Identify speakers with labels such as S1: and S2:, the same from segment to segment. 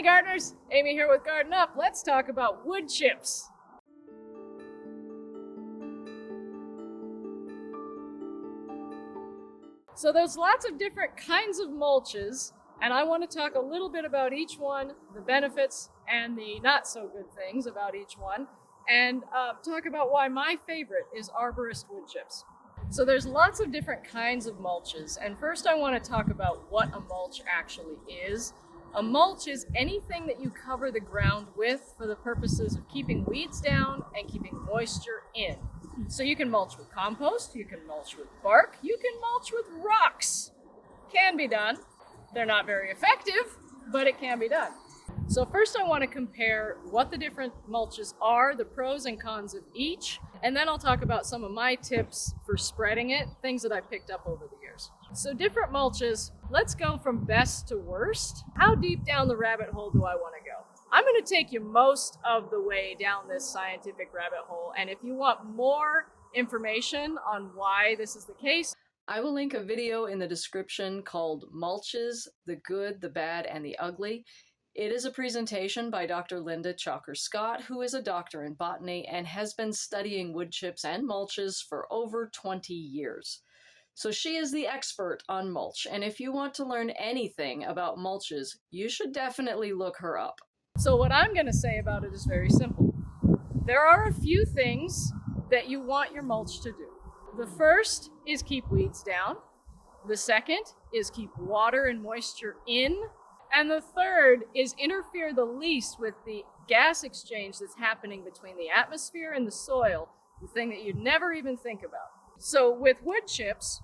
S1: gardeners, Amy here with Garden Up. Let's talk about wood chips. So there's lots of different kinds of mulches, and I want to talk a little bit about each one, the benefits and the not so good things about each one, and talk about why my favorite is arborist wood chips. So there's lots of different kinds of mulches, and first I want to talk about what a mulch actually is. A mulch is anything that you cover the ground with for the purposes of keeping weeds down and keeping moisture in. So you can mulch with compost, you can mulch with bark, you can mulch with rocks. Can be done. They're not very effective, but it can be done. So first I want to compare what the different mulches are, the pros and cons of each, and then I'll talk about some of my tips for spreading it, things that I picked up over the years. So different mulches, let's go from best to worst. How deep down the rabbit hole do I want to go? I'm going to take you most of the way down this scientific rabbit hole, and if you want more information on why this is the case, I will link a video in the description called Mulches, the Good, the Bad, and the Ugly. It is a presentation by Dr. Linda Chalker-Scott, who is a doctor in botany and has been studying wood chips and mulches for over 20 years. So she is the expert on mulch, and if you want to learn anything about mulches, you should definitely look her up. So what I'm going to say about it is very simple. There are a few things that you want your mulch to do. The first is keep weeds down. The second is keep water and moisture in. And the third is interfere the least with the gas exchange that's happening between the atmosphere and the soil, the thing that you'd never even think about. So with wood chips,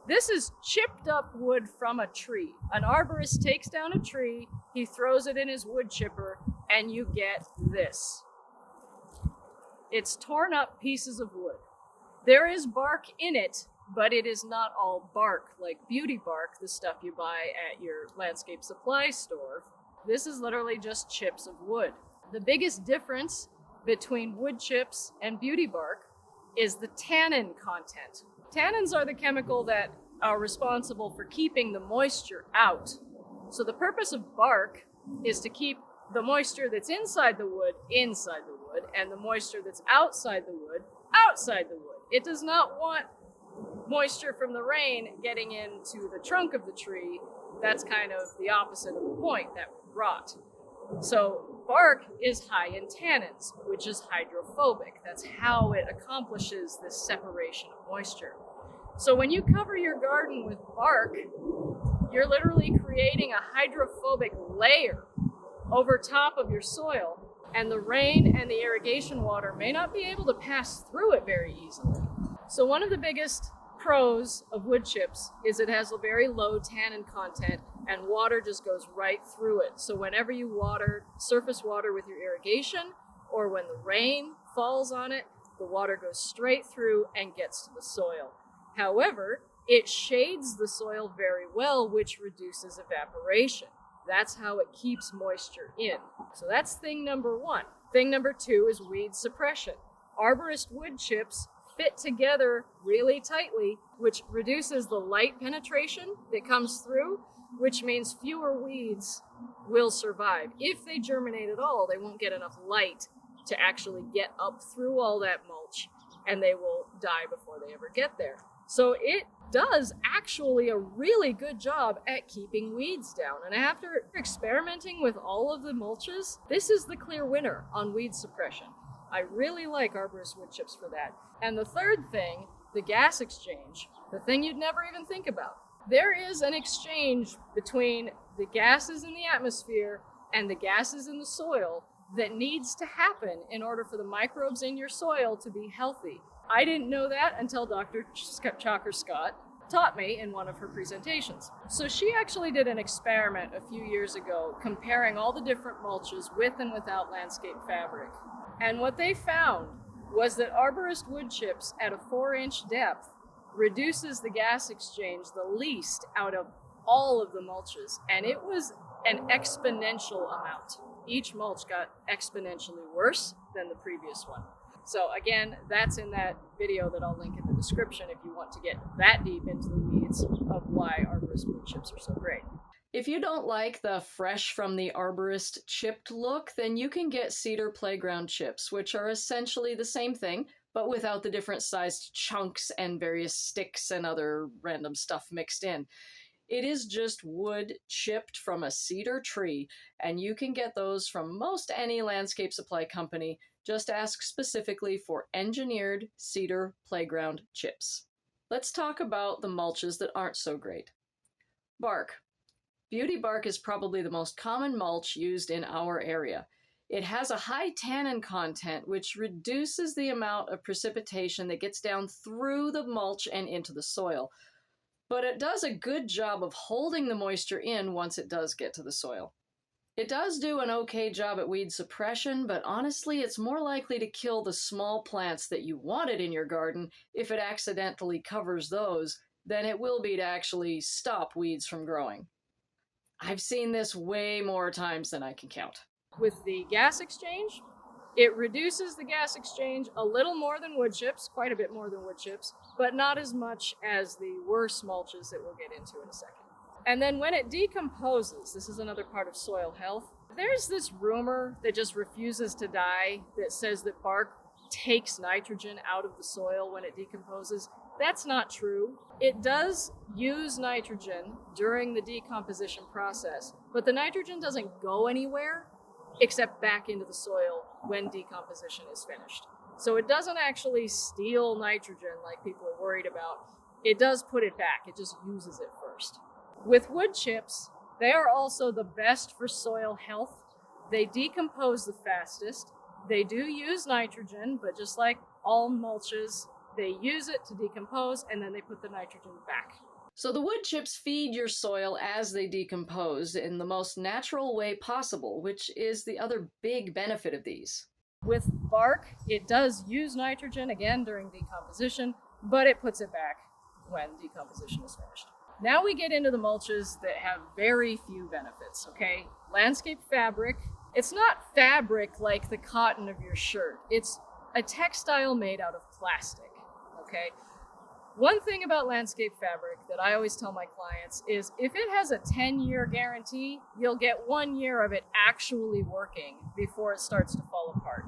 S1: this is chipped up wood from a tree. An arborist takes down a tree, he throws it in his wood chipper, and you get this. It's torn up pieces of wood. There is bark in it, but it is not all bark, like beauty bark, the stuff you buy at your landscape supply store. This is literally just chips of wood. The biggest difference between wood chips and beauty bark is the tannin content. Tannins are the chemical that are responsible for keeping the moisture out. So the purpose of bark is to keep the moisture that's inside the wood, and the moisture that's outside the wood, outside the wood. It does not want moisture from the rain getting into the trunk of the tree. That's kind of the opposite of the point, that would rot. So bark is high in tannins, which is hydrophobic. That's how it accomplishes this separation of moisture. So when you cover your garden with bark, you're literally creating a hydrophobic layer over top of your soil, and the rain and the irrigation water may not be able to pass through it very easily. So one of the biggest pros of wood chips is it has a very low tannin content, and water just goes right through it. So whenever you water, surface water with your irrigation, or when the rain falls on it, the water goes straight through and gets to the soil. However, it shades the soil very well, which reduces evaporation. That's how it keeps moisture in. So that's thing number one. Thing number two is weed suppression. Arborist wood chips fit together really tightly, which reduces the light penetration that comes through, which means fewer weeds will survive. If they germinate at all, they won't get enough light to actually get up through all that mulch, and they will die before they ever get there. So it does actually a really good job at keeping weeds down. And after experimenting with all of the mulches, this is the clear winner on weed suppression. I really like arborist wood chips for that. And the third thing, the gas exchange, the thing you'd never even think about. There is an exchange between the gases in the atmosphere and the gases in the soil that needs to happen in order for the microbes in your soil to be healthy. I didn't know that until Dr. Chalker-Scott taught me in one of her presentations. So she actually did an experiment a few years ago comparing all the different mulches with and without landscape fabric. And what they found was that arborist wood chips at a 4-inch depth reduces the gas exchange the least out of all of the mulches. And it was an exponential amount. Each mulch got exponentially worse than the previous one. So again, that's in that video that I'll link in the description if you want to get that deep into the weeds of why arborist wood chips are so great.
S2: If you don't like the fresh from the arborist chipped look, then you can get cedar playground chips, which are essentially the same thing, but without the different sized chunks and various sticks and other random stuff mixed in. It is just wood chipped from a cedar tree, and you can get those from most any landscape supply company. Just ask specifically for engineered cedar playground chips. Let's talk about the mulches that aren't so great. Bark. Beauty bark is probably the most common mulch used in our area. It has a high tannin content, which reduces the amount of precipitation that gets down through the mulch and into the soil. But it does a good job of holding the moisture in once it does get to the soil. It does do an okay job at weed suppression, but honestly, it's more likely to kill the small plants that you wanted in your garden if it accidentally covers those than it will be to actually stop weeds from growing. I've seen this way more times than I can count.
S1: With the gas exchange, it reduces the gas exchange a little more than wood chips, quite a bit more than wood chips, but not as much as the worse mulches that we'll get into in a second. And then when it decomposes, this is another part of soil health, there's this rumor that just refuses to die that says that bark takes nitrogen out of the soil when it decomposes. That's not true. It does use nitrogen during the decomposition process, but the nitrogen doesn't go anywhere except back into the soil when decomposition is finished. So it doesn't actually steal nitrogen like people are worried about. It does put it back. It just uses it first. With wood chips, they are also the best for soil health. They decompose the fastest. They do use nitrogen, but just like all mulches, they use it to decompose and then they put the nitrogen back.
S2: So the wood chips feed your soil as they decompose in the most natural way possible, which is the other big benefit of these.
S1: With bark, it does use nitrogen again during decomposition, but it puts it back when decomposition is finished. Now we get into the mulches that have very few benefits, okay? Landscape fabric. It's not fabric like the cotton of your shirt. It's a textile made out of plastic, okay? One thing about landscape fabric that I always tell my clients is if it has a 10-year guarantee, you'll get 1 year of it actually working before it starts to fall apart.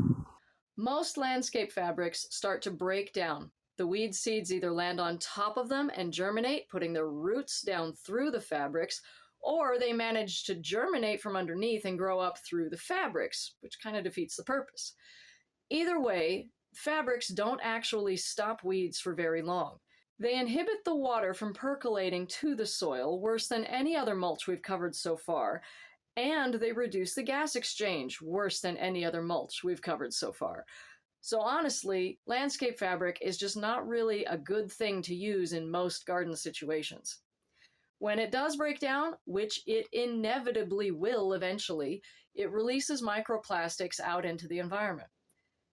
S2: Most landscape fabrics start to break down. The weed seeds either land on top of them and germinate, putting their roots down through the fabrics, or they manage to germinate from underneath and grow up through the fabrics, which kind of defeats the purpose. Either way, fabrics don't actually stop weeds for very long. They inhibit the water from percolating to the soil worse than any other mulch we've covered so far, and they reduce the gas exchange worse than any other mulch we've covered so far. So honestly, landscape fabric is just not really a good thing to use in most garden situations. When it does break down, which it inevitably will eventually, it releases microplastics out into the environment.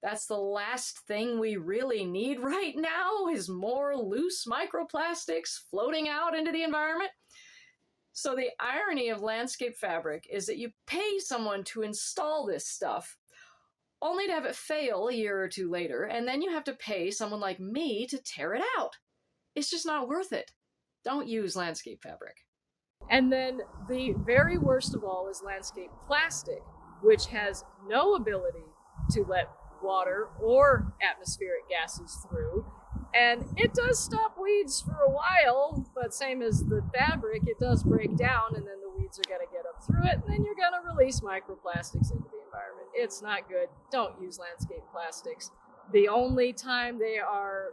S2: That's the last thing we really need right now is more loose microplastics floating out into the environment. So the irony of landscape fabric is that you pay someone to install this stuff, only to have it fail a year or two later, and then you have to pay someone like me to tear it out. It's just not worth it. Don't use landscape fabric.
S1: And then the very worst of all is landscape plastic, which has no ability to let water or atmospheric gases through. And it does stop weeds for a while, but same as the fabric, it does break down and then the weeds are going to get up through it and then you're going to release microplastics into the environment. It's not good. Don't use landscape plastics. The only time they are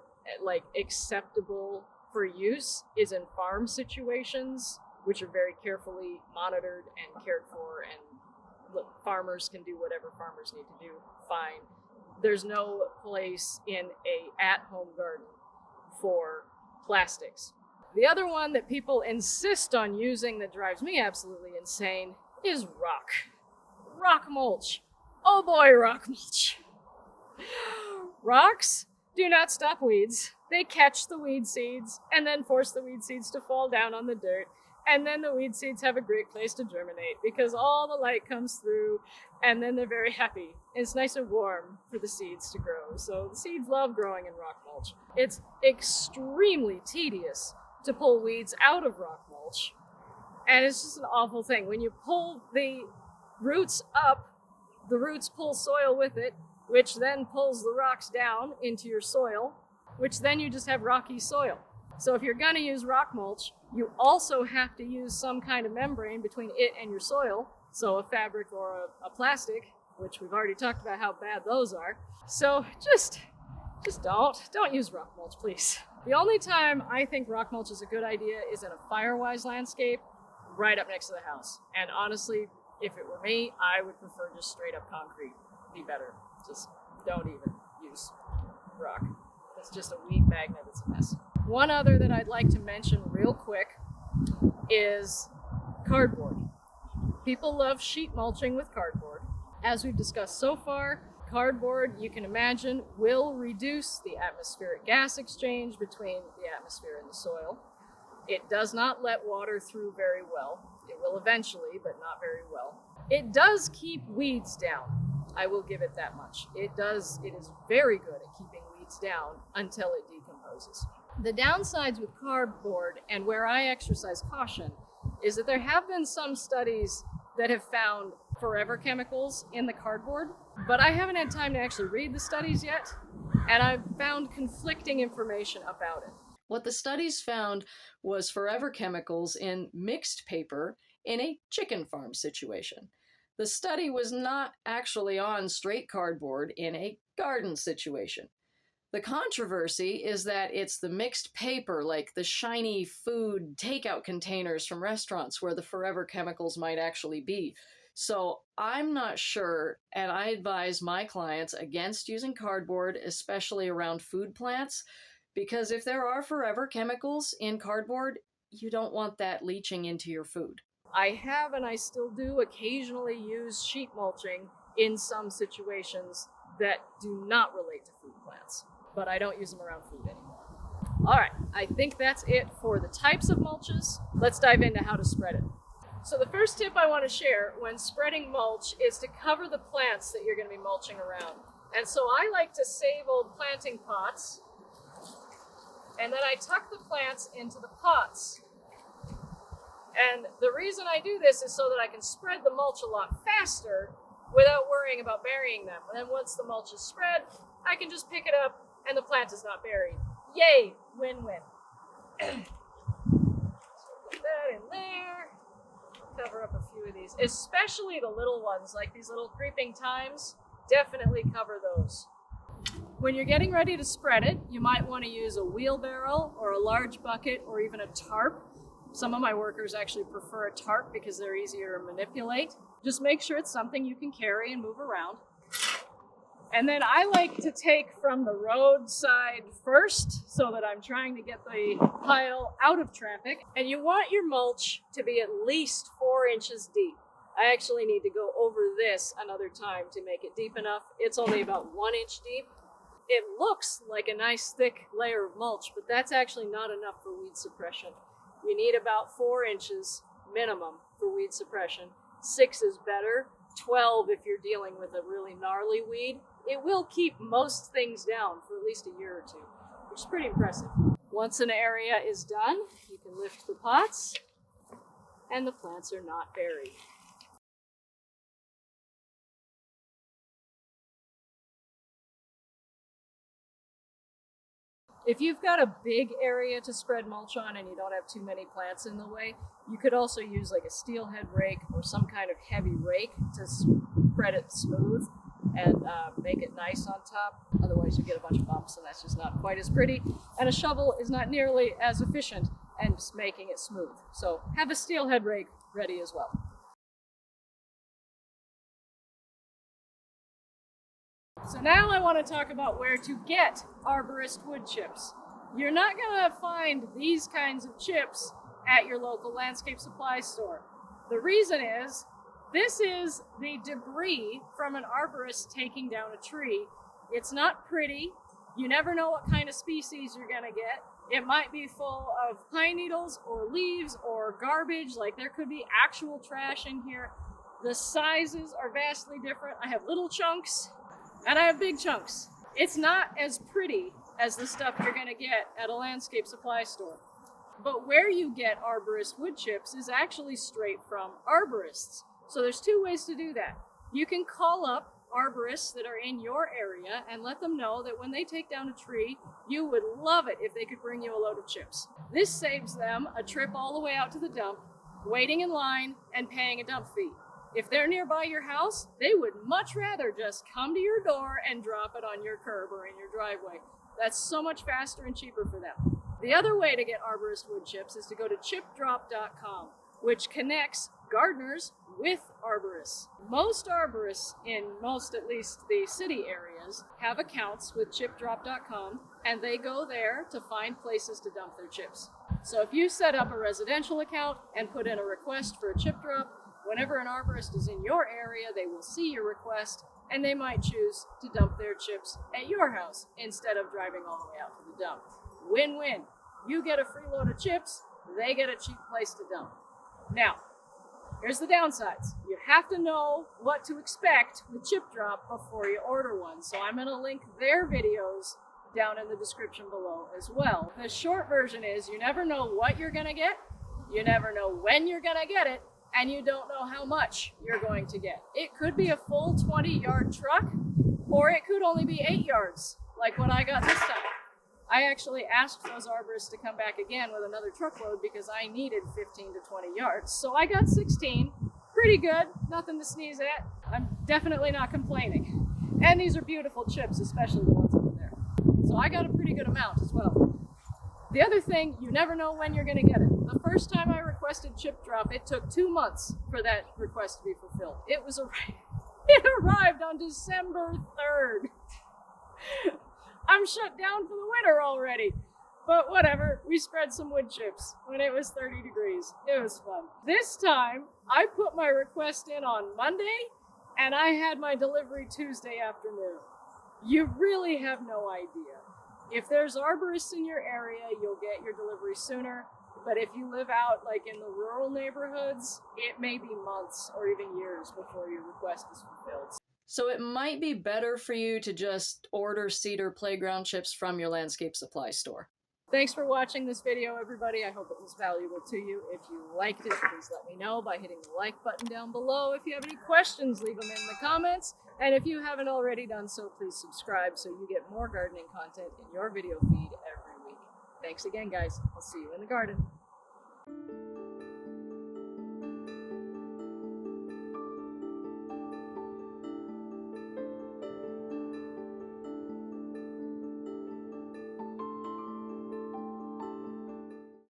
S1: acceptable for use is in farm situations, which are very carefully monitored and cared for, and farmers can do whatever farmers need to do, fine. There's no place in a at-home garden for plastics. The other one that people insist on using that drives me absolutely insane is rock. Rock mulch. Oh boy, rock mulch. Rocks do not stop weeds. They catch the weed seeds and then force the weed seeds to fall down on the dirt. And then the weed seeds have a great place to germinate because all the light comes through and then they're very happy. It's nice and warm for the seeds to grow. So the seeds love growing in rock mulch. It's extremely tedious to pull weeds out of rock mulch. And it's just an awful thing. When you pull the roots up, the roots pull soil with it, which then pulls the rocks down into your soil, which then you just have rocky soil. So if you're going to use rock mulch, you also have to use some kind of membrane between it and your soil. So a fabric or a plastic, which we've already talked about how bad those are. So just don't use rock mulch, please. The only time I think rock mulch is a good idea is in a fire-wise landscape right up next to the house. And honestly, if it were me, I would prefer just straight up concrete. Be better. Just don't even use rock. It's just a weed magnet. It's a mess. One other that I'd like to mention real quick is cardboard. People love sheet mulching with cardboard. As we've discussed so far, cardboard, you can imagine, will reduce the atmospheric gas exchange between the atmosphere and the soil. It does not let water through very well. It will eventually, but not very well. It does keep weeds down. I will give it that much. It is very good at keeping weeds down until it decomposes. The downsides with cardboard, and where I exercise caution, is that there have been some studies that have found forever chemicals in the cardboard, but I haven't had time to actually read the studies yet, and I've found conflicting information about it.
S2: What the studies found was forever chemicals in mixed paper in a chicken farm situation. The study was not actually on straight cardboard in a garden situation. The controversy is that it's the mixed paper, like the shiny food takeout containers from restaurants, where the forever chemicals might actually be. So I'm not sure, and I advise my clients against using cardboard, especially around food plants, because if there are forever chemicals in cardboard, you don't want that leaching into your food.
S1: I have, and I still do, occasionally use sheet mulching in some situations that do not relate to food plants, but I don't use them around food anymore. All right, I think that's it for the types of mulches. Let's dive into how to spread it. So the first tip I want to share when spreading mulch is to cover the plants that you're going to be mulching around. And so I like to save old planting pots, and then I tuck the plants into the pots. And the reason I do this is so that I can spread the mulch a lot faster without worrying about burying them. And then once the mulch is spread, I can just pick it up and the plant is not buried. Yay, win-win. So put that in there. Cover up a few of these, especially the little ones, like these little creeping thymes. Definitely cover those. When you're getting ready to spread it, you might want to use a wheelbarrow or a large bucket or even a tarp. Some of my workers actually prefer a tarp because they're easier to manipulate. Just make sure it's something you can carry and move around. And then I like to take from the roadside first so that I'm trying to get the pile out of traffic. And you want your mulch to be at least 4 inches deep. I actually need to go over this another time to make it deep enough. It's only about 1 inch deep. It looks like a nice thick layer of mulch, but that's actually not enough for weed suppression. You need about 4 inches minimum for weed suppression. 6 is better. 12 if you're dealing with a really gnarly weed. It will keep most things down for at least a year or two, which is pretty impressive. Once an area is done, you can lift the pots, and the plants are not buried. If you've got a big area to spread mulch on and you don't have too many plants in the way, you could also use like a steelhead rake or some kind of heavy rake to spread it smooth and make it nice on top. Otherwise you get a bunch of bumps and that's just not quite as pretty. And a shovel is not nearly as efficient at making it smooth. So have a steelhead rake ready as well. So now I want to talk about where to get arborist wood chips. You're not going to find these kinds of chips at your local landscape supply store. The reason is, this is the debris from an arborist taking down a tree. It's not pretty. You never know what kind of species you're going to get. It might be full of pine needles or leaves or garbage, like there could be actual trash in here. The sizes are vastly different. I have little chunks. And I have big chunks. It's not as pretty as the stuff you're going to get at a landscape supply store. But where you get arborist wood chips is actually straight from arborists. So there's two ways to do that. You can call up arborists that are in your area and let them know that when they take down a tree, you would love it if they could bring you a load of chips. This saves them a trip all the way out to the dump, waiting in line, and paying a dump fee. If they're nearby your house, they would much rather just come to your door and drop it on your curb or in your driveway. That's so much faster and cheaper for them. The other way to get arborist wood chips is to go to chipdrop.com, which connects gardeners with arborists. Most arborists, in most at least the city areas, have accounts with chipdrop.com, and they go there to find places to dump their chips. So if you set up a residential account and put in a request for a chip drop, whenever an arborist is in your area, they will see your request, and they might choose to dump their chips at your house instead of driving all the way out to the dump. Win-win. You get a free load of chips, they get a cheap place to dump. Now, here's the downsides. You have to know what to expect with Chip Drop before you order one. So I'm going to link their videos down in the description below as well. The short version is you never know what you're going to get, you never know when you're going to get it, and you don't know how much you're going to get. It could be a full 20-yard truck, or it could only be 8 yards, like what I got this time. I actually asked those arborists to come back again with another truckload because I needed 15 to 20 yards. So I got 16. Pretty good. Nothing to sneeze at. I'm definitely not complaining. And these are beautiful chips, especially the ones over there. So I got a pretty good amount as well. The other thing, you never know when you're going to get it. The first time I requested Chip Drop, it took 2 months for that request to be fulfilled. It arrived on December 3rd. I'm shut down for the winter already. But whatever, we spread some wood chips when it was 30 degrees. It was fun. This time, I put my request in on Monday, and I had my delivery Tuesday afternoon. You really have no idea. If there's arborists in your area, you'll get your delivery sooner. But if you live out like in the rural neighborhoods, it may be months or even years before your request is fulfilled.
S2: So it might be better for you to just order cedar playground chips from your landscape supply store.
S1: Thanks for watching this video, everybody. I hope it was valuable to you. If you liked it, please let me know by hitting the like button down below. If you have any questions, leave them in the comments. And if you haven't already done so, please subscribe so you get more gardening content in your video feed every week. Thanks again, guys. I'll see you in the garden.